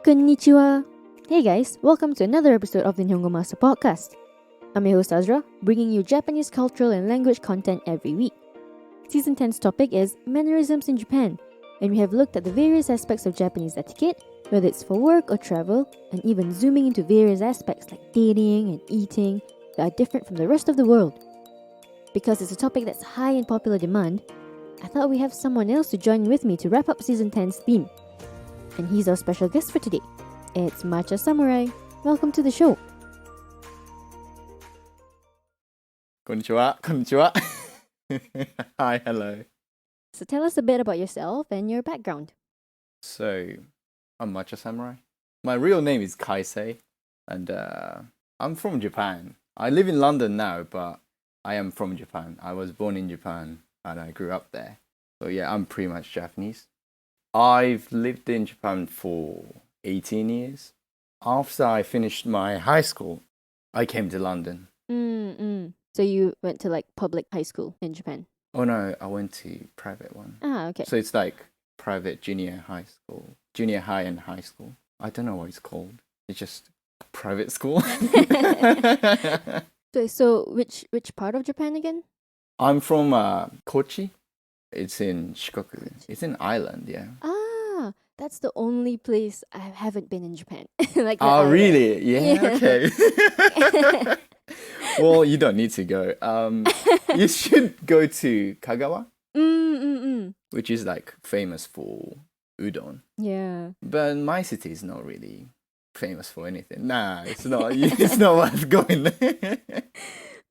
Konnichiwa! Hey guys, welcome to another episode of the Nihongo Master podcast. I'm your host Azra, bringing you Japanese cultural and language content every week. Season 10's topic is Mannerisms in Japan, and we have looked at the various aspects of Japanese etiquette, whether it's for work or travel, and even zooming into various aspects like dating and eating that are different from the rest of the world. Because it's a topic that's high in popular demand, I thought we have someone else to join with me to wrap up Season 10's theme. And he's our special guest for today. It's Matcha Samurai. Welcome to the show. こんにちは。こんにちは。Hi, hello. So tell us a bit about yourself and your background. So, I'm Matcha Samurai. My real name is Kaisei, and I'm from Japan. I live in London now, but I am from Japan. I was born in Japan, and I grew up there. So yeah, I'm pretty much Japanese. I've lived in Japan for 18 years. After I finished my high school, I came to London. So you went to like public high school in Japan? Oh no, I went to private one. Ah, okay. So it's like private junior high school, junior high and high school. I don't know what it's called. It's just private school. So which part of Japan again? I'm from Kochi. It's in Shikoku. It's an island, yeah. Ah, that's the only place I haven't been in Japan. Like the Oh, island. really? Yeah, Yeah. okay. Well, you don't need to go. You should go to Kagawa, which is like famous for udon. Yeah. But my city is not really famous for anything. Nah, it's not. It's not worth going there.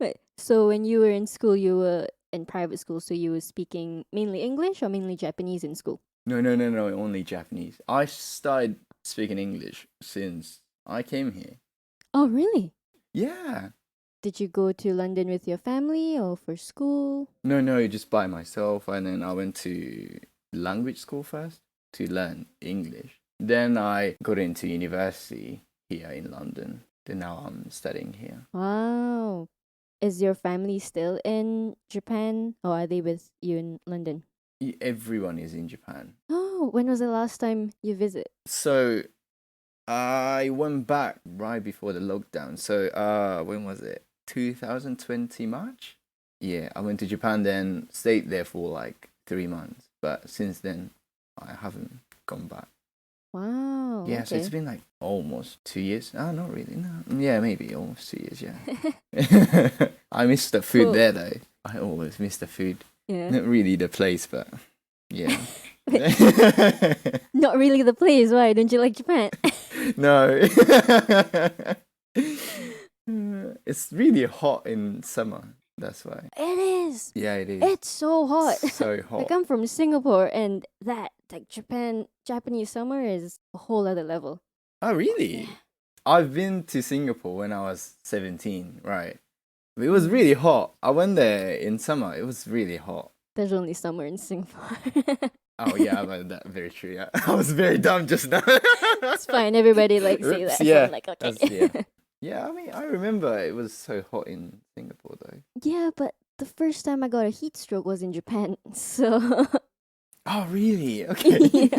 But so when you were in school, you were in private school, so you were speaking mainly English or mainly Japanese in school? No, only Japanese. I started speaking English since I came here. Oh, really? Yeah. Did you go to London with your family or for school? No, just by myself. And then I went to language school first to learn English. Then I got into university here in London. Then now I'm studying here. Wow. Is your family still in Japan or are they with you in London? Everyone is in Japan. Oh, when was the last time you visit? So I went back right before the lockdown. So when was it? 2020 March? Yeah, I went to Japan, then stayed there for like 3 months. But since then, I haven't gone back. Wow. Yeah, so okay. it's been like almost 2 years. Oh, not really. No. Yeah, maybe almost 2 years, yeah. I miss the food Cool. there though. I always miss the food. Yeah. Not really the place, but yeah. Not really the place. Why? Don't you like Japan? No. It's really hot in summer. That's why. It is. Yeah, it is. It's so hot. So hot. Like I'm from Singapore and that like Japanese summer is a whole other level. Oh, really? I've been to Singapore when I was 17, right? It was really hot. I went there in summer. It was really hot. There's only summer in Singapore. Oh, yeah, but that's very true. Yeah. I was very dumb just now. It's fine. Everybody like say Oops, that. yeah, So I'm like, okay. yeah. Yeah, I mean, I remember it was so hot in Singapore, though. Yeah, but the first time I got a heat stroke was in Japan. So Oh, really? Okay.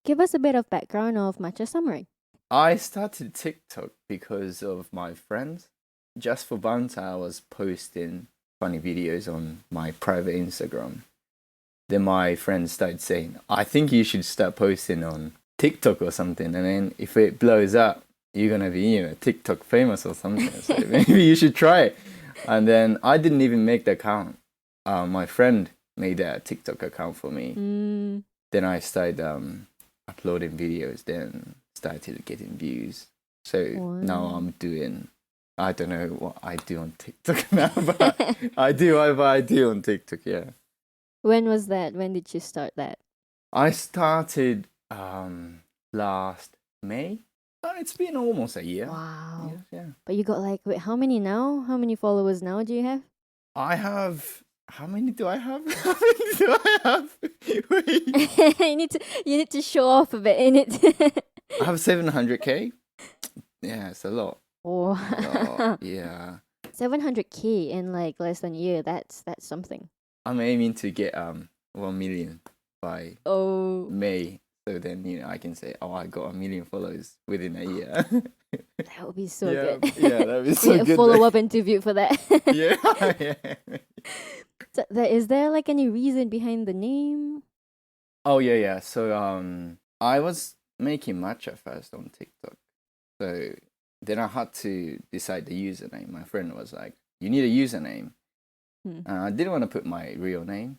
give us a bit of background of Matcha Samurai. I started TikTok because of my friends. Just for banter, I was posting funny videos on my private Instagram. Then my friends started saying, I think you should start posting on TikTok or something. And then if it blows up, you're going to be, TikTok famous or something. So maybe you should try it. And then I didn't even make the account. My friend made a TikTok account for me. Then I started uploading videos, then started getting views. So now I'm doing, I don't know what I do on TikTok now, but I do whatever I do on TikTok, yeah. When was that? When did you start that? I started last May. Oh, it's been almost a year. Wow. Yes, yeah. But you got like, wait, how many now? How many followers now do you have? I have, how many do I have? How many do I have? Wait. you need to show off a bit, innit? I have 700k. Yeah, it's a lot. Wow. Oh, yeah. 700k in like less than a year. That's something. I'm aiming to get 1 million by Oh. May. So then, I can say, oh, I got 1 million followers within a year. That would be so yeah, good. yeah, that'd be We so need a good. follow-up interview for that. Yeah, yeah. So is there like any reason behind the name? Oh yeah. So I was making matcha first on TikTok. So then I had to decide the username. My friend was like, "You need a username." I didn't want to put my real name,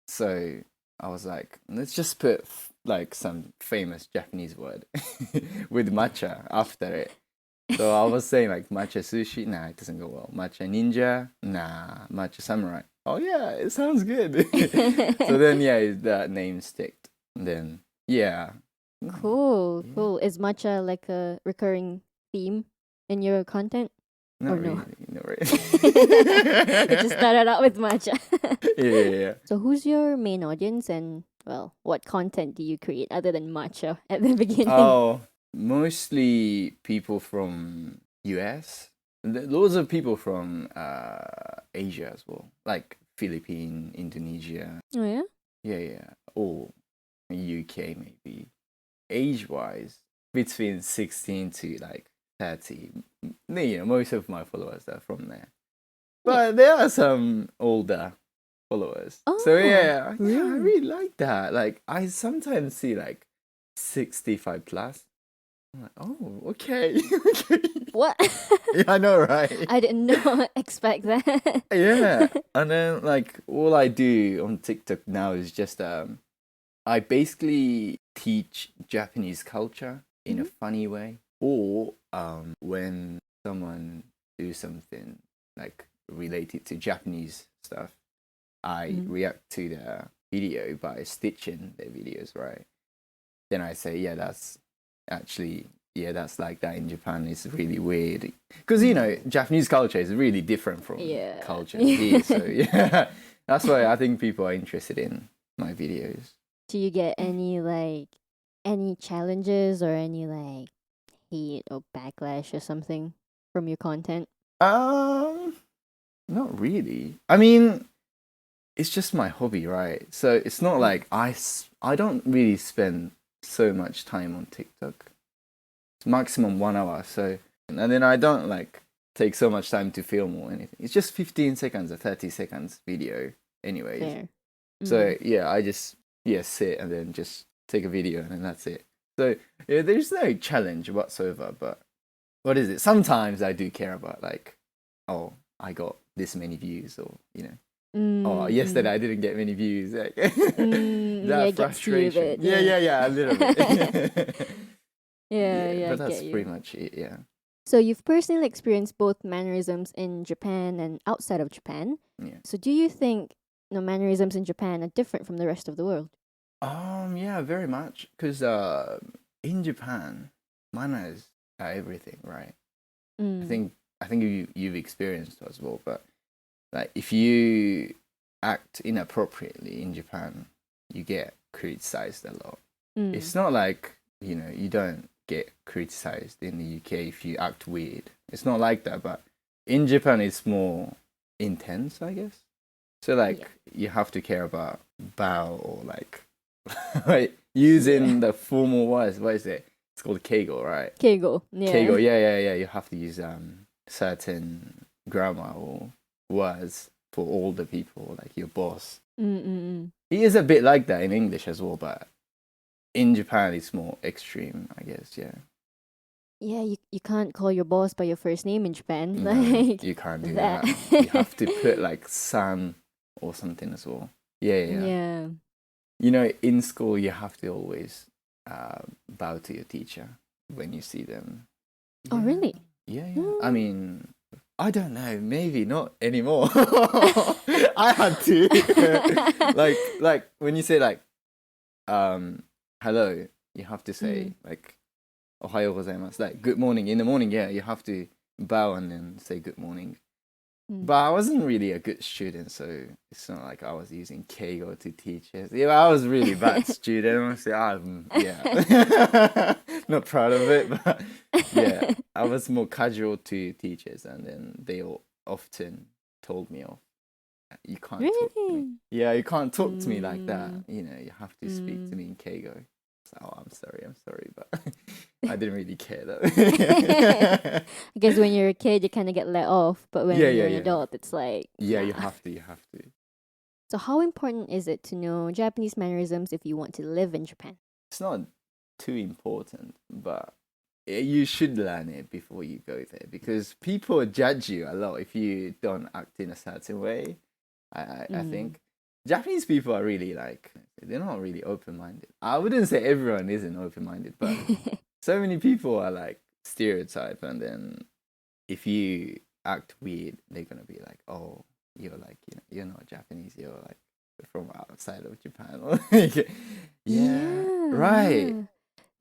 so I was like, "Let's just put like some famous Japanese word with matcha after it." So I was saying like matcha sushi. Nah, it doesn't go well. Matcha ninja. Nah, matcha samurai. Oh yeah, it sounds good. So then that name sticked. Then yeah. Cool, Yeah. cool. Is matcha like a recurring theme in your content? Not or no? really. Not really. It just started out with matcha. Yeah. So who's your main audience and well, what content do you create other than matcha at the beginning? Oh, mostly people from US. Loads of people from Asia as well, like Philippines, Indonesia. Oh yeah? Yeah. Or UK maybe. Age-wise, between 16 to like 30. Most of my followers are from there. But there are some older followers. So yeah, I really? really like that. Like I sometimes see like 65 plus. I'm like, oh, okay. Okay. What? Yeah, I know, right? I did not expect that. Yeah. And then like all I do on TikTok now is just I basically teach Japanese culture in a funny way. Or when someone do something like related to Japanese stuff, I react to the video by stitching their videos, right? Then I say, yeah, that's actually, that's like that in Japan. It's really weird. Because, Japanese culture is really different from culture here. So, yeah, that's why I think people are interested in my videos. Do you get any challenges or any hate or backlash or something from your content? Not really. I mean, it's just my hobby, right? So it's not like I don't really spend so much time on TikTok. It's maximum 1 hour. So, and then I don't like take so much time to film or anything. It's just 15 seconds or 30 seconds video anyways. Fair. So yeah, I just sit and then just take a video and then that's it. So yeah, there's no challenge whatsoever. But what is it? Sometimes I do care about like, oh, I got this many views, or oh, yesterday I didn't get many views. Like, that frustration. Yeah, a little bit. Yeah, but I that's get you. pretty much it. Yeah. So you've personally experienced both mannerisms in Japan and outside of Japan. Yeah. So do you think mannerisms in Japan are different from the rest of the world? Yeah, very much. Because in Japan, manners are everything, right? I think you've experienced as well, but like if you act inappropriately in Japan, you get criticized a lot. It's not like you don't get criticized in the UK if you act weird. It's not like that, but in Japan it's more intense, I guess. So like you have to care about bow or like like using the formal words. What is it? It's called keigo, right? Keigo. Yeah. Keigo, yeah. You have to use certain grammar or words for all the people, like your boss. He is a bit like that in English as well, but in Japan it's more extreme, I guess. Yeah. Yeah, you can't call your boss by your first name in Japan. No, Like you can't do that. You have to put like san or something as well. Yeah. In school you have to always bow to your teacher when you see them. Oh, really? Yeah. I mean, I don't know. Maybe not anymore. I had to. like when you say like, hello, you have to say like, ohayo gozaimasu. Like good morning. In the morning, you have to bow and then say good morning. But I wasn't really a good student, so it's not like I was using keigo to teach it. Yeah, I was really bad student. Honestly, not proud of it, but yeah, I was more casual to teachers, and then they all often told me off. You can't talk to me. Yeah, you can't talk to me like that. You have to speak to me in keigo. So, oh, I'm sorry, but I didn't really care though. I guess when you're a kid, you kind of get let off, but when Yeah, you're yeah, an yeah. adult, it's like, Yeah, you nah. have to. So, how important is it to know Japanese mannerisms if you want to live in Japan? It's not too important, but you should learn it before you go there because people judge you a lot if you don't act in a certain way. I think Japanese people are really like, they're not really open minded. I wouldn't say everyone isn't open minded, but so many people are like stereotype, and then if you act weird, they're gonna be like, oh, you're like, you're not Japanese, you're like from outside of Japan. Yeah, right. Yeah.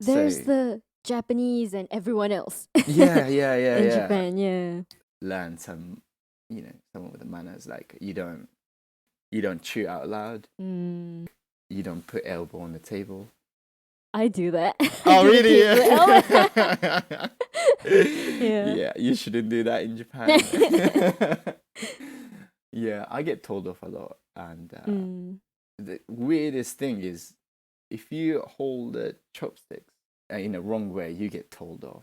There's So the Japanese and everyone else yeah, in Japan, yeah. learn some of the manners, like you don't chew out loud, you don't put elbow on the table. I do that. Oh, Do the really? kids Yeah. Yeah. Yeah, you shouldn't do that in Japan. Yeah, I get told off a lot, and the weirdest thing is if you hold the chopsticks in a wrong way, you get told off.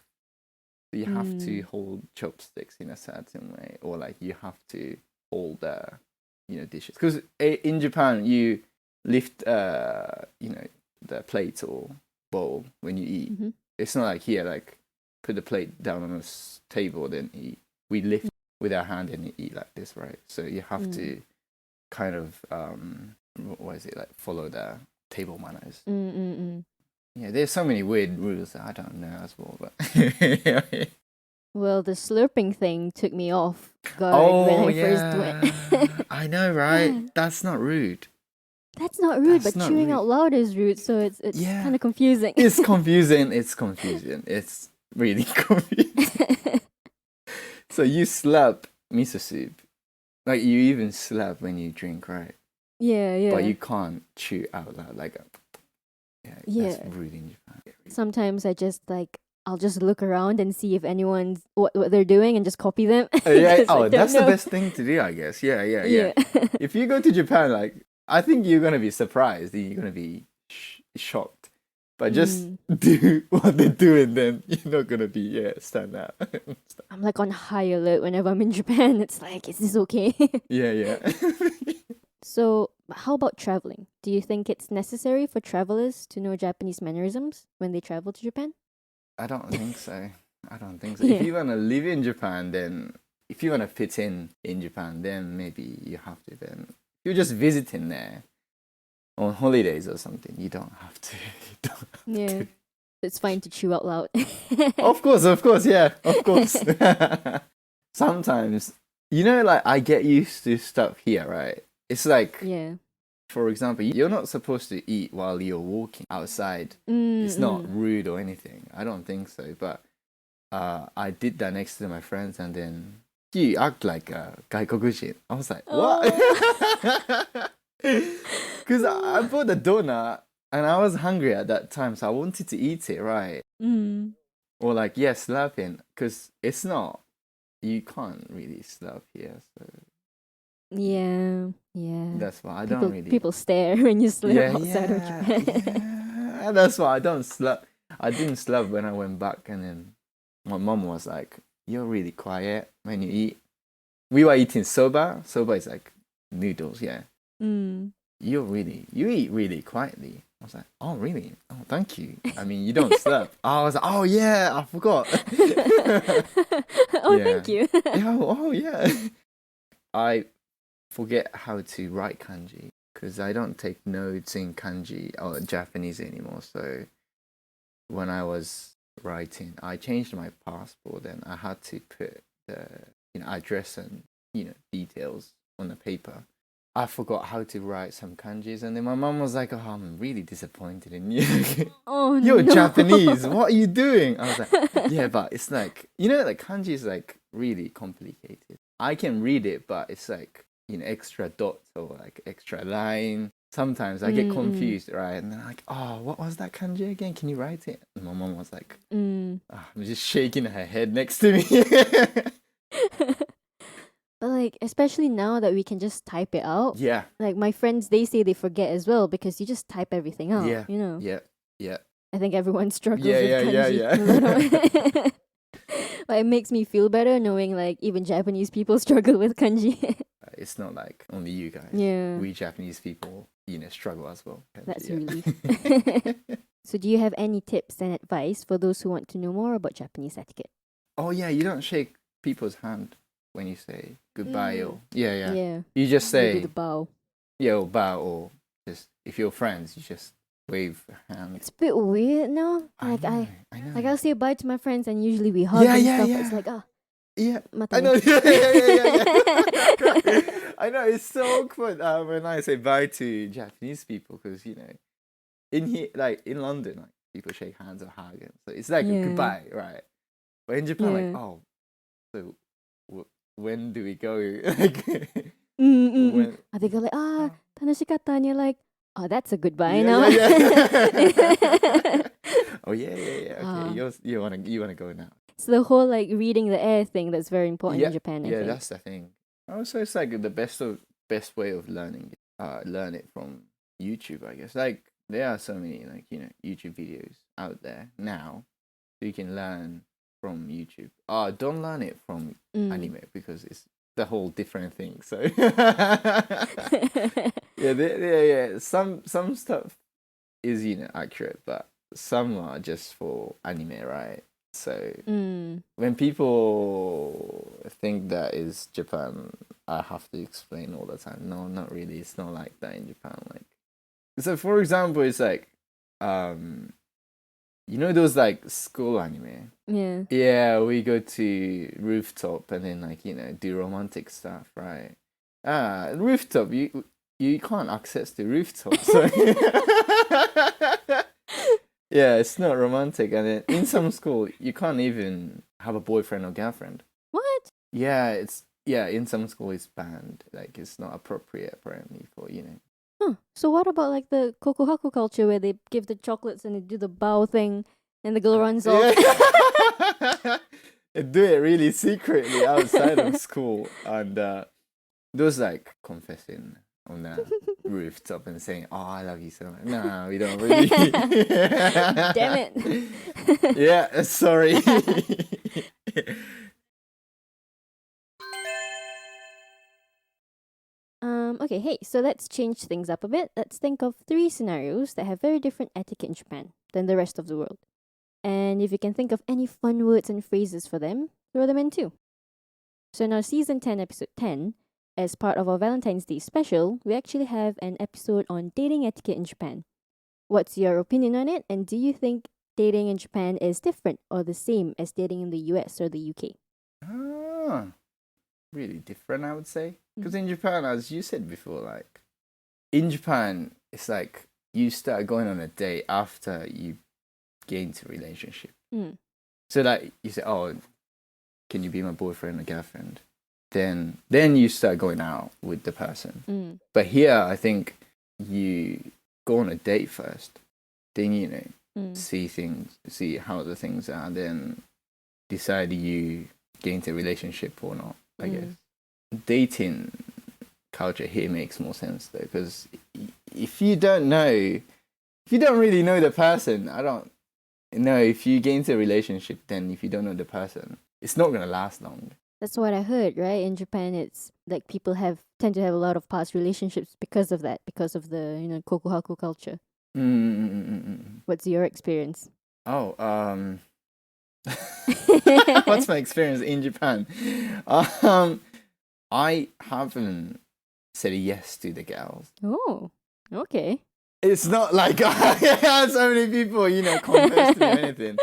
You have to hold chopsticks in a certain way, or like you have to hold dishes, because in Japan you lift the plate or bowl when you eat. It's not like here, like put the plate down on a table then eat. We lift with our hand and eat like this, right? So you have to kind of what is it, like follow the table manners. Yeah, there's so many weird rules that I don't know as well, but Well, the slurping thing took me off guard when I first went. I know, right? That's not rude. That's not rude, That's but not chewing rude. out loud is rude, so it's Yeah. kind of confusing. It's confusing. It's really confusing. So you slap miso soup, like you even slap when you drink, right? Yeah. But you can't chew out loud, like Yeah. that's rude in Japan. Sometimes I'll just look around and see if anyone's what they're doing and just copy them. Yeah. 'Cause I Oh, don't that's the know. best thing to do, I guess. Yeah. If you go to Japan, like I think you're gonna be surprised. You're gonna be shocked. But just do what they're doing, then you're not gonna be stand out. I'm like on high alert whenever I'm in Japan. It's like, is this okay? Yeah. So, how about traveling? Do you think it's necessary for travelers to know Japanese mannerisms when they travel to Japan? I don't think so. Yeah. If you wanna live in Japan, then if you wanna fit in Japan, then maybe you have to. Then if you're just visiting there on holidays or something, you don't have to. Yeah. It's fine to chew out loud. Of course, yeah, of course. Sometimes, like I get used to stuff here, right? It's like, Yeah. for example, you're not supposed to eat while you're walking outside. It's not rude or anything. I don't think so. But I did that next to my friends, and then you act like a gaikokujin. I was like, what? Because I bought the donut and I was hungry at that time, so I wanted to eat it, right? Or like, slapping, because it's not, you can't really slap here, so Yeah. that's why I don't really. People stare when you slap outside of Japan. Yeah. That's why I don't slap. I didn't slap when I went back, and then my mom was like, "You're really quiet when you eat." We were eating soba. Soba is like noodles, yeah. You eat really quietly. I was like, oh really? Oh, thank you. I mean, you don't slap. I was like, oh yeah, I forgot. Oh, thank you. Yeah. I forget how to write kanji because I don't take notes in kanji or Japanese anymore. So when I was writing, I changed my passport and I had to put the address and details on the paper. I forgot how to write some kanjis, and then my mom was like, "Oh, I'm really disappointed in you. Oh You're no. Japanese. What are you doing?" I was like, "Yeah, but it's like like kanji is like really complicated. I can read it, but it's like extra dots or like extra line. Sometimes I get confused, right? And then like, oh, what was that kanji again? Can you write it?" And my mom was like, I'm just shaking her head next to me. But like, especially now that we can just type it out. Yeah. Like my friends, they say they forget as well because you just type everything out. Yeah. You know. Yeah. I think everyone struggles Yeah, with yeah, kanji. yeah, A little. But it makes me feel better knowing like even Japanese people struggle with kanji. It's not like only you guys. Yeah. We Japanese people, struggle as well. That's a Yeah. relief. So do you have any tips and advice for those who want to know more about Japanese etiquette? Oh yeah, you don't shake people's hand when you say goodbye or yeah. Yeah. You just You say do the bow. yeah or bow, or just if you're friends, you just wave a hand. It's a bit weird now. Like I I know. like I'll say bye to my friends and usually we hug Yeah, and yeah, stuff. yeah. It's like Yeah, mata I know. ne. Yeah. I know, it's so awkward when I say bye to Japanese people, because in here, like in London, like people shake hands or hug, and so it's like Yeah. goodbye, right? But in Japan, like Yeah. so when do we go? Like When when? they go like tanoshikatta and you're like, oh, that's a goodbye Yeah, now. yeah. Oh yeah. Okay, you wanna go now? It's the whole like reading the air thing that's very important Yeah, in Japan. I yeah, think. that's the thing. Also, it's like the best way of learning. Learn it from YouTube, I guess. Like there are so many like YouTube videos out there now, so you can learn from YouTube. Don't learn it from anime, because it's the whole different thing. So yeah. Some stuff is accurate, but some are just for anime, right? So when people think that is Japan, I have to explain all the time. No, not really. It's not like that in Japan. Like, so for example, it's like, those like school anime. Yeah. Yeah, we go to rooftop and then like do romantic stuff, right? Rooftop. You can't access the rooftop, so. Yeah, it's not romantic, and then in some school you can't even have a boyfriend or girlfriend. What? Yeah, in some school it's banned. Like it's not appropriate apparently for. Huh. So what about like the kokohaku culture where they give the chocolates and they do the bow thing and the girl runs off? Yeah. They do it really secretly outside of school, and those like confessing on the rooftop and saying, "Oh, I love you so much." No, we don't really. Damn it. Yeah, sorry. Okay, hey, so let's change things up a bit. Let's think of 3 scenarios that have very different etiquette in Japan than the rest of the world. And if you can think of any fun words and phrases for them, throw them in too. So now season 10, episode 10, as part of our Valentine's Day special, we actually have an episode on dating etiquette in Japan. What's your opinion on it? And do you think dating in Japan is different or the same as dating in the US or the UK? Really different, I would say. Because in Japan, as you said before, like in Japan, it's like you start going on a date after you get into a relationship. So like you say, "Oh, can you be my boyfriend or girlfriend?" Then you start going out with the person. But here, I think you go on a date first, then see how the things are, then decide you get into a relationship or not. I guess dating culture here makes more sense though, because if you don't really know the person, I don't know, if you get into a relationship, then if you don't know the person, it's not gonna last long. That's what I heard, right? In Japan, it's like people tend to have a lot of past relationships because of that, because of the kokuhaku culture. What's your experience? What's my experience in Japan? I haven't said yes to the girls. Oh, okay. It's not like so many people, confess to me or anything.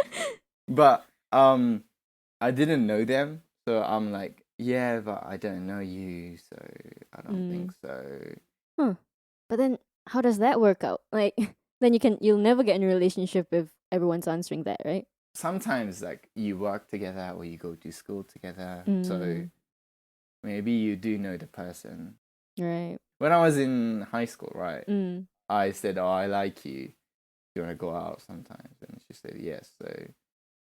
But I didn't know them, so I'm like, yeah, but I don't know you, so I don't think so. But then, how does that work out? Like, then you'll never get in a relationship if everyone's answering that, right? Sometimes, like, you work together or you go to school together, so maybe you do know the person. Right. When I was in high school, right, I said, "Oh, I like you. You want to go out sometimes?" And she said yes. So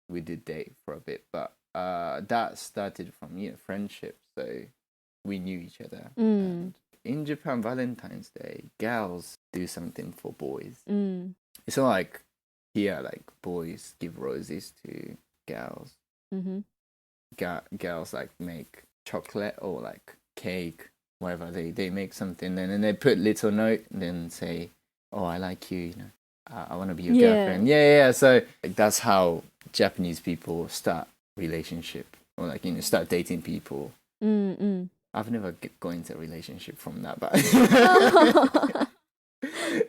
we did date for a bit, but that started from friendship. So we knew each other. And in Japan, Valentine's Day, girls do something for boys. It's not like here, like boys give roses to girls. Mm-hmm. Girls like make chocolate or like cake, whatever. They make something, and they put little note and then say, "Oh, I like you. You know, I want to be your girlfriend." Yeah. So like, that's how Japanese people start relationship, or like, you know, start dating people. I've never got into a relationship from that, but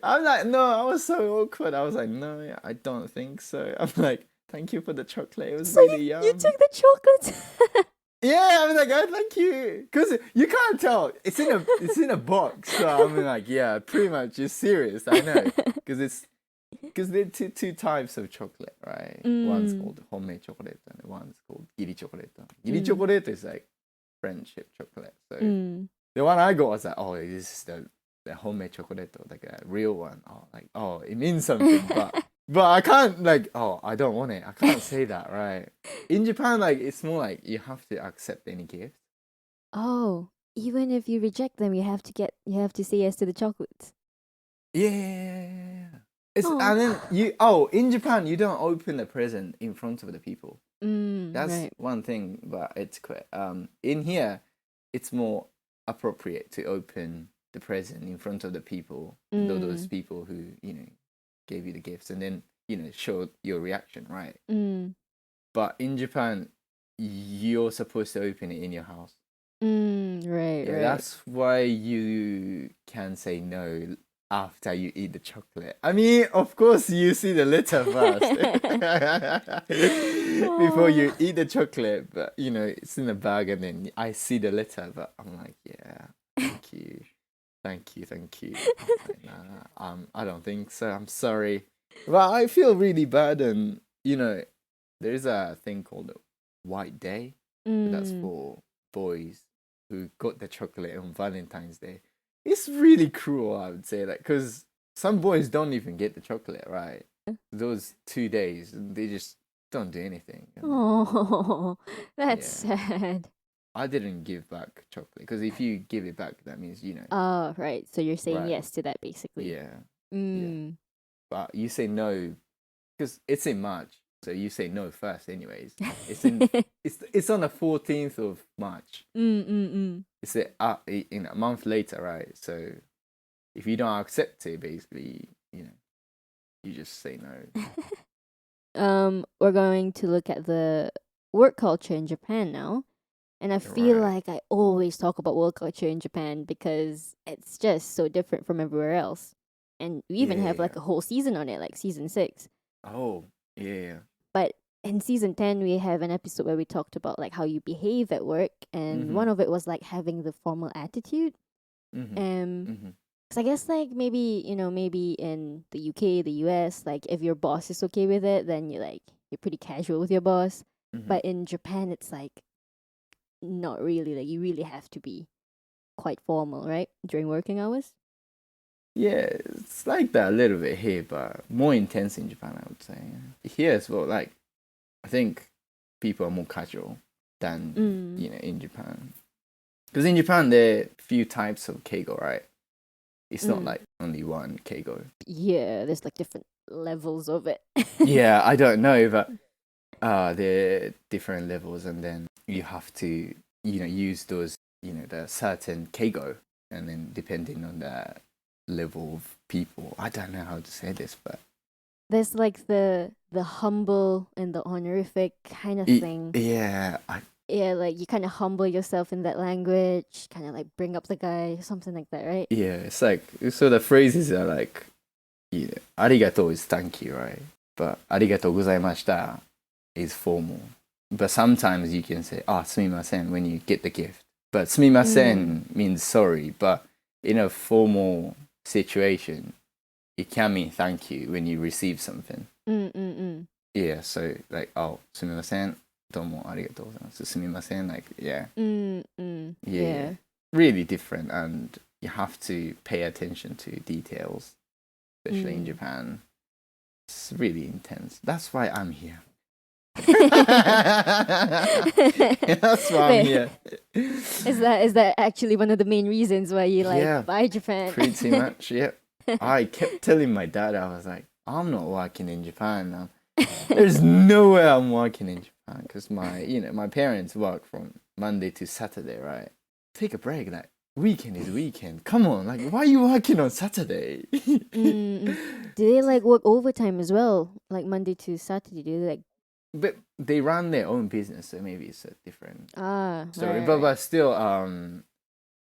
I'm like, no, I was so awkward. I was like, no, I don't think so. I'm like, thank you for the chocolate. It was So really yum. you took the chocolate. Yeah, I was like, oh, thank you, because you can't tell. It's in a box, so I'm like, yeah, pretty much. You're serious, I know, because there are two types of chocolate, right? One's called homemade chocolate, and one's called giri chocolate. Giri chocolate is like friendship chocolate. So the one I got was like, oh, this is the homemade chocolate, like a real one. Oh, like, oh, it means something, but I can't, like, oh, I don't want it. I can't say that, right? In Japan, like, it's more like you have to accept any gift. Oh, even if you reject them, you have to say yes to the chocolates. Yeah. Aw. And then in Japan, you don't open the present in front of the people. That's Right. one thing, but it's quite, in here, it's more appropriate to open the present in front of the people, those people who, you know, gave you the gifts, and then, you know, show your reaction, right? But in Japan, you're supposed to open it in your house. Right. Yeah, that's why you can say no after you eat the chocolate. I mean, of course, you see the letter first before you eat the chocolate, but, you know, it's in a bag, and then I see the letter, but I'm like, yeah, thank you. Thank you. I'm like, nah, I don't think so. I'm sorry. But I feel really bad, and, you know, there's a thing called White Day. That's for boys who got the chocolate on Valentine's Day. It's really cruel, I would say, like, because some boys don't even get the chocolate, right? Those 2 days, they just don't do anything. Oh, that's sad. I didn't give back chocolate, because if you give it back, that means, you know. Oh, right. So you're saying Right. yes to that, basically. Yeah. But you say no because it's in March, so you say no first, anyways. It's on the 14th of March. It's in a month later, right? So if you don't accept it, basically, you know, you just say no. We're going to look at the work culture in Japan now. And I feel Right. like I always talk about work culture in Japan because it's just so different from everywhere else. And we even have like Yeah. a whole season on it, like season 6. Oh, yeah. But in season 10, we have an episode where we talked about like how you behave at work. And one of it was like having the formal attitude. Because I guess like maybe in the UK, the US, like if your boss is okay with it, then you're pretty casual with your boss. But in Japan, it's like not really. Like you really have to be quite formal, right? During working hours. Yeah, it's like that a little bit here, but more intense in Japan, I would say. Here as well, like, I think people are more casual than, you know, in Japan. Because in Japan, there are few types of keigo, right? It's not like only one keigo. Yeah, there's like different levels of it. Yeah, I don't know, but there are different levels, and then you have to, you know, use those, you know, the certain keigo, and then depending on the level of people, I don't know how to say this, but there's like the humble and the honorific kind of thing. Yeah, Yeah, like you kind of humble yourself in that language, kind of like bring up the guy, something like that, right? yeah, it's like, so the phrases are like, you know, arigato is thank you, right? But arigatou gozaimashita is formal. But sometimes you can say, sumimasen when you get the gift. But sumimasen means sorry, but in a formal situation, it can mean thank you when you receive something. Yeah, so like, sumimasen, domo arigatou gozaimasu, sumimasen, like, yeah. Yeah. Really different, and you have to pay attention to details, especially in Japan. It's really intense. That's why I'm here. That's why I'm here. Is that actually one of the main reasons why you buy Japan? Pretty much, yeah. I kept telling my dad, I was like, I'm not working in Japan now. There's no way I'm working in Japan because my parents work from Monday to Saturday, right? Take a break, like weekend is weekend. Come on, like why are you working on Saturday? Do they like work overtime as well? Like Monday to Saturday? Do they like But they run their own business, so maybe it's a different story. right, But right. but still,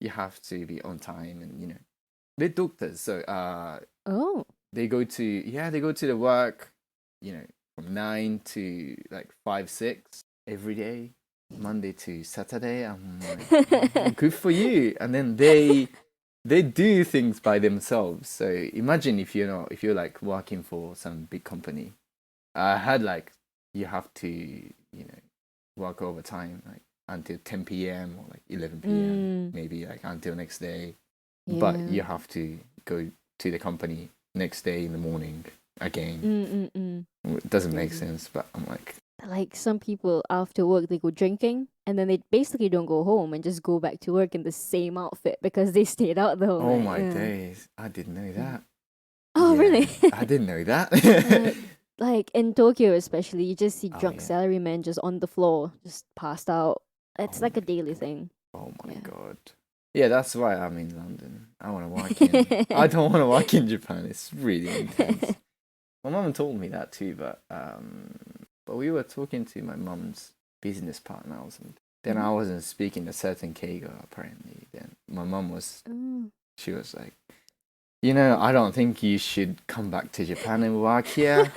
you have to be on time, and they're doctors, so Oh. they go to the work, from 9 to like 5 6 every day, Monday to Saturday. I'm like, good for you. And then they do things by themselves. So imagine if you're like working for some big company. I had like you have to work overtime like until 10 p.m. or like 11 p.m. maybe like until next day. But Yeah. you have to go to the company next day in the morning again. It doesn't make sense, but I'm like some people after work they go drinking and then they basically don't go home and just go back to work in the same outfit because they stayed out the whole oh night. my Yeah. days, I didn't know that. Oh, Yeah, really? I didn't know that. Like in Tokyo especially, you just see drunk yeah. salarymen just on the floor, just passed out. It's Oh like a my daily God. thing. Oh my Yeah. God. Yeah, that's why I'm in London. I want to work in. I don't want to work in Japan. It's really intense. My mum told me that too, but we were talking to my mum's business partner or something. Then I wasn't speaking a certain Keigo apparently. Then my mum she was like, I don't think you should come back to Japan and work here.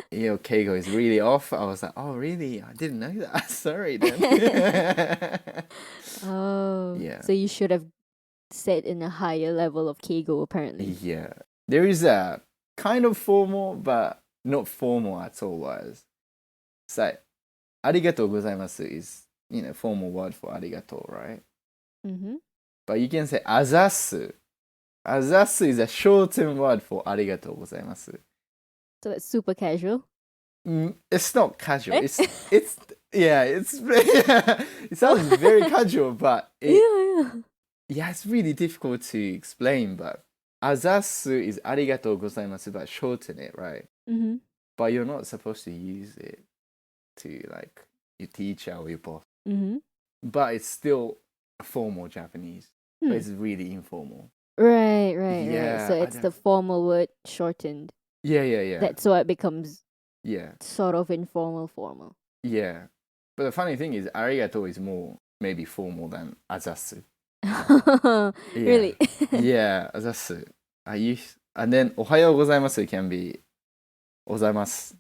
Your Keigo is really off. I was like, oh really? I didn't know that. Sorry then. Oh. Yeah. So you should have set in a higher level of Keigo apparently. Yeah. There is a kind of formal, but not formal at all. It's like, arigatou gozaimasu is, formal word for arigato, right? But you can say azasu. Azasu is a shortened word for arigatou gozaimasu. So that's super casual. It's not casual. It's it sounds very casual, but it's really difficult to explain. But azasu is arigatou gozaimasu, but shorten it, right? But you're not supposed to use it to like your teacher or your boss. But it's still formal Japanese, but it's really informal. Right. Yeah, So it's the formal word shortened. Yeah. That's why it becomes Yeah. sort of informal formal. Yeah. But the funny thing is, arigato is more maybe formal than azasu. Really? Yeah, azasu. And then ohayou gozaimasu can be ozaimasu.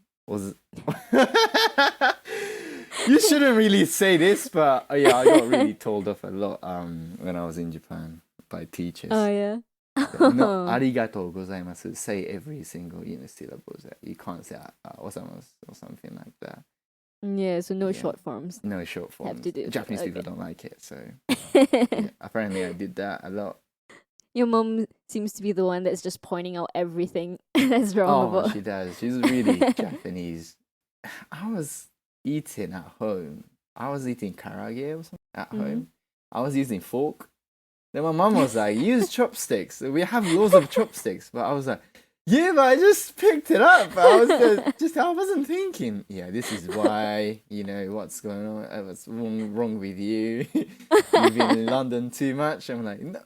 You shouldn't really say this, but yeah, I got really told off a lot when I was in Japan by teachers. Oh yeah. Not arigatou gozaimasu. Say every single syllables. You can't say ozaimasu or something like that. Yeah, so no short forms. No short forms. Have to do. Japanese people don't like it, so apparently I did that a lot. Your mom seems to be the one that's just pointing out everything that's wrong about. She does. She's really Japanese. I was eating at home. I was eating karage or something at home. I was using fork. Then my mom was like, use chopsticks. We have loads of chopsticks. But I was like, yeah, but I just picked it up. I wasn't thinking, yeah, this is why, what's going on? What's wrong with you? You've been in London too much. I'm like, no,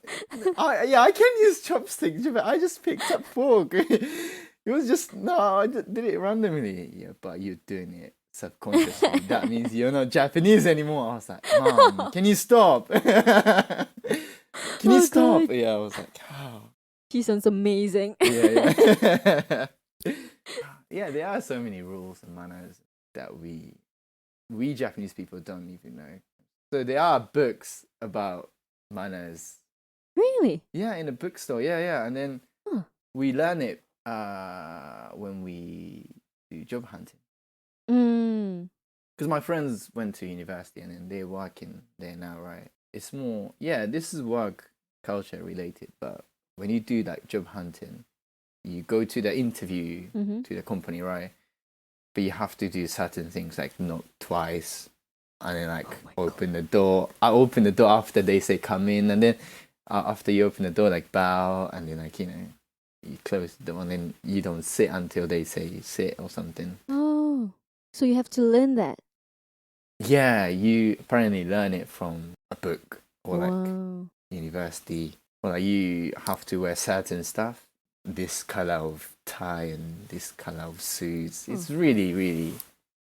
I can use chopsticks, but I just picked up fork. It was just, no, I did it randomly. Yeah, but you're doing it subconsciously. That means you're not Japanese anymore. I was like, Mom, can you stop? Can you stop? God. Yeah, I was like, oh. She sounds amazing. Yeah. Yeah, there are so many rules and manners that we Japanese people don't even know. So there are books about manners. Really? Yeah, in a bookstore. Yeah. And then we learn it when we do job hunting. Because my friends went to university and then they're working there now, right? It's more, this is work culture related, but when you do like job hunting, you go to the interview to the company, right? But you have to do certain things like knock twice and then like open the door. I open the door after they say come in, and then after you open the door, like bow, and then like you close the door and then you don't sit until they say sit or something. Oh, so you have to learn that. Yeah, you apparently learn it from a book or like Wow. university. Or like you have to wear certain stuff. This color of tie and this color of suits. It's really, really,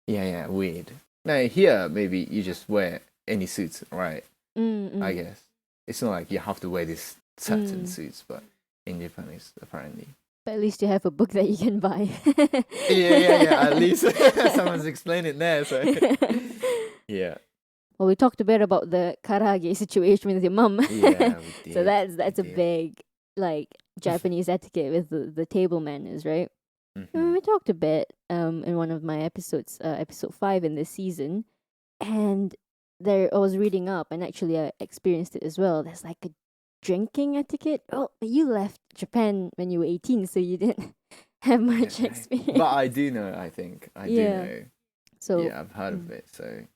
weird. Now here, maybe you just wear any suits, right? I guess. It's not like you have to wear this certain suits, but in Japan it's apparently. But at least you have a book that you can buy. Yeah. At least someone's explained it there, so yeah. Well, we talked a bit about the karage situation with your mum. Yeah, we did. So that's a did. big like Japanese etiquette with the table manners, right? Mhm. We talked a bit in one of my episodes, episode 5 in this season, and there I was reading up, and actually I experienced it as well. There's like a drinking etiquette. Oh, you left Japan when you were 18, so you didn't have much experience. But I do know, I think. I do know. So Yeah, I've heard of it. So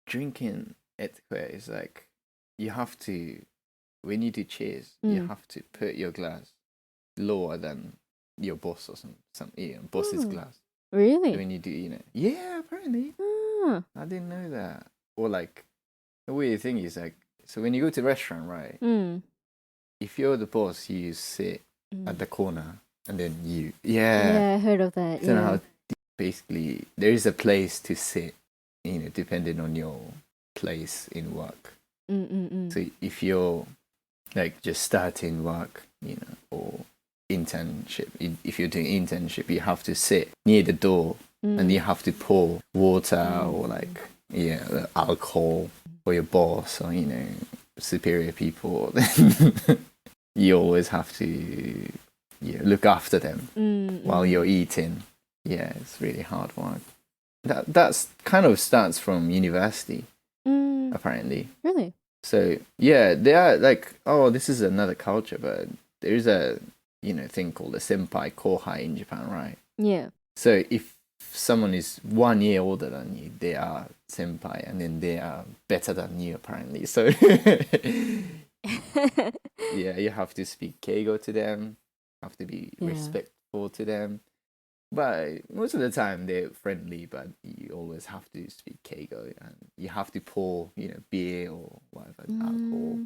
drinking etiquette is like you have to, when you do cheers, you have to put your glass lower than your boss or some boss's glass. Really? When you do, yeah, apparently. I didn't know that. Or like the weird thing is like, so when you go to a restaurant, right? If you're the boss, you sit at the corner and then you Yeah, I heard of that. I don't know how basically there is a place to sit, depending on your place in work. So if you're like just starting work, or internship, if you're doing internship, you have to sit near the door and you have to pour water or like alcohol for your boss or superior people. You always have to look after them while you're eating. Yeah, it's really hard work. That's kind of starts from university, apparently. Really? So yeah, they are like, oh, this is another culture, but there is a thing called a senpai kohai in Japan, right? Yeah. So if someone is 1 year older than you, they are senpai, and then they are better than you, apparently. So yeah, you have to speak keigo to them, have to be respectful to them. But most of the time they're friendly, but you always have to speak keigo and you have to pour, beer or whatever, alcohol.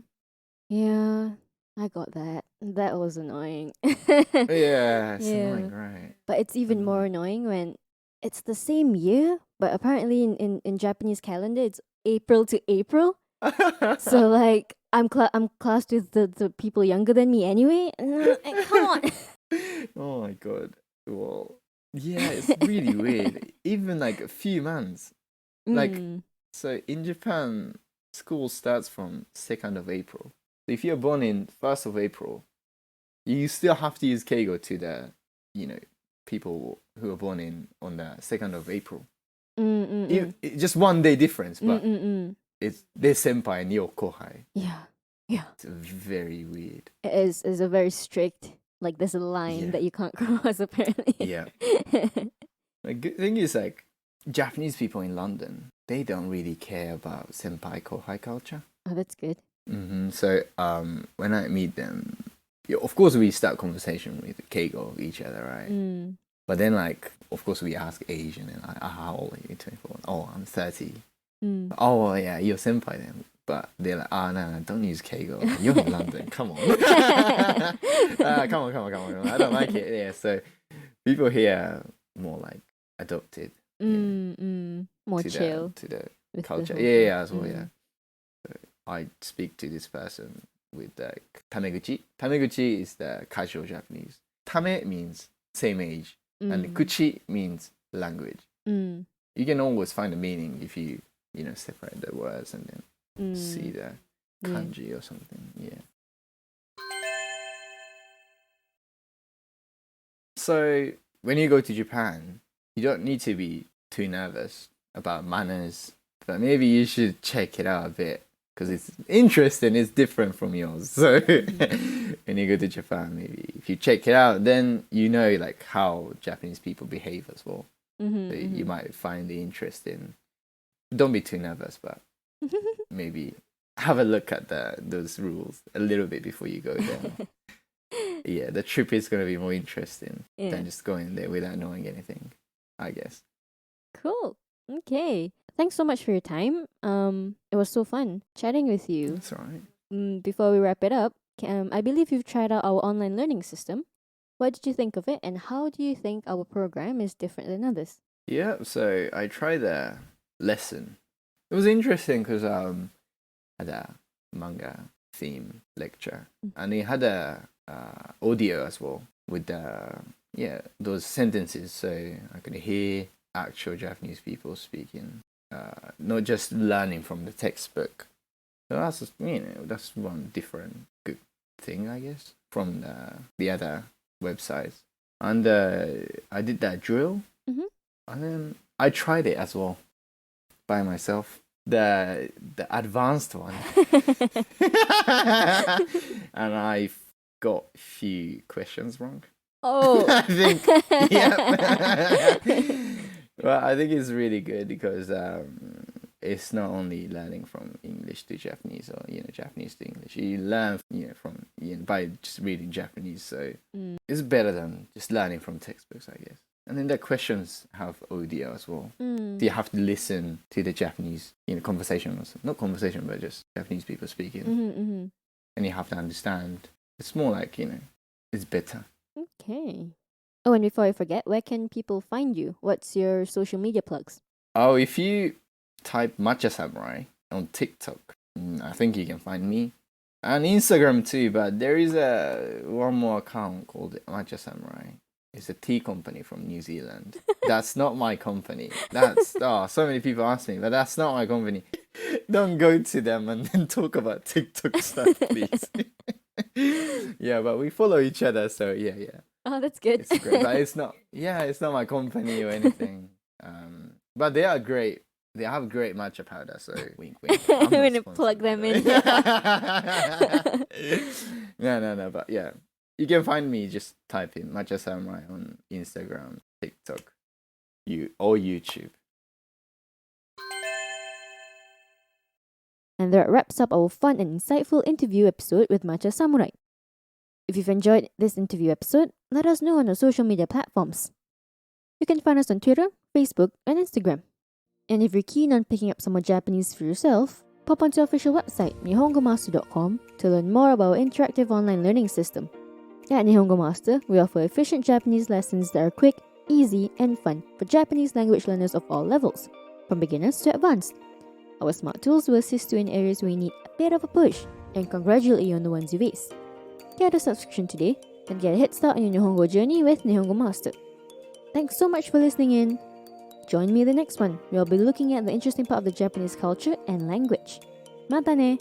Yeah, I got that. That was annoying. Yeah, it's annoying, right? But it's even more annoying when it's the same year, but apparently in Japanese calendar it's April to April. So like I'm classed with the people younger than me anyway. Come on. Oh my god. Well, yeah, it's really weird. Even like a few months. Like, so in Japan, school starts from 2nd of April. So if you're born in 1st of April, you still have to use keigo to the, people who are born on the 2nd of April. Just 1 day difference, but it's their senpai and your kohai. Yeah. It's very weird. It is a very strict, like there's a line that you can't cross apparently. Yeah. The good thing is like Japanese people in London, they don't really care about senpai kohai culture. Oh, that's good. So when I meet them, of course we start conversation with keigo of each other, right? But then like, of course we ask age and then like, how old are you? 24. Oh, I'm 30. Oh yeah, you're senpai then. But they're like, no, don't use keigo. You're in London. Come on. Come on. I don't like it. Yeah, so people here are more like adopted. More chill. To the culture. Yeah, as well, yeah. So I speak to this person with the tameguchi. Tameguchi is the casual Japanese. Tame means same age. And guchi means language. You can always find a meaning if you, separate the words and then see the kanji or something. Yeah. So when you go to Japan, you don't need to be too nervous about manners, but maybe you should check it out a bit because it's interesting. It's different from yours. So when you go to Japan, maybe if you check it out, then like how Japanese people behave as well. So you might find it interesting. Don't be too nervous, but maybe have a look at those rules a little bit before you go there. yeah, the trip is gonna be more interesting Yeah. than just going there without knowing anything, I guess. Cool. Okay. Thanks so much for your time. It was so fun chatting with you. That's all right. Before we wrap it up, I believe you've tried out our online learning system. What did you think of it, and how do you think our program is different than others? Yeah, so I tried the lesson. It was interesting because had a manga theme lecture, and it had a audio as well with those sentences, so I could hear actual Japanese people speaking, not just learning from the textbook. So that's one different good thing, I guess, from the other websites. And I did that drill, and then I tried it as well by myself. The advanced one, and I got a few questions wrong. Oh, I think, yeah. Well, I think it's really good because it's not only learning from English to Japanese or Japanese to English. You learn from by just reading Japanese, so it's better than just learning from textbooks, I guess. And then the questions have audio as well. So you have to listen to the Japanese, conversation, not conversation, but just Japanese people speaking, and you have to understand. It's more like it's better. Okay. Oh, and before I forget, where can people find you? What's your social media plugs? Oh, if you type Matcha Samurai on TikTok, I think you can find me. And Instagram too, but there is one more account called Matcha Samurai. It's a tea company from New Zealand. That's not my company. So many people ask me, but that's not my company. Don't go to them and then talk about TikTok stuff, please. Yeah, but we follow each other, so yeah. Oh, that's good. It's great, but it's not my company or anything. But they are great. They have great matcha powder, so wink, wink. I'm gonna plug them in. No, but yeah. You can find me, just type in Matcha Samurai on Instagram, TikTok, or YouTube. And that wraps up our fun and insightful interview episode with Matcha Samurai. If you've enjoyed this interview episode, let us know on our social media platforms. You can find us on Twitter, Facebook, and Instagram. And if you're keen on picking up some more Japanese for yourself, pop onto our official website, nihongomaster.com, to learn more about our interactive online learning system. At Nihongo Master, we offer efficient Japanese lessons that are quick, easy, and fun for Japanese language learners of all levels, from beginners to advanced. Our smart tools will assist you in areas where you need a bit of a push and congratulate you on the ones you ace. Get a subscription today and get a head start on your Nihongo journey with Nihongo Master. Thanks so much for listening in. Join me in the next one, where I'll be looking at the interesting part of the Japanese culture and language. Mata ne!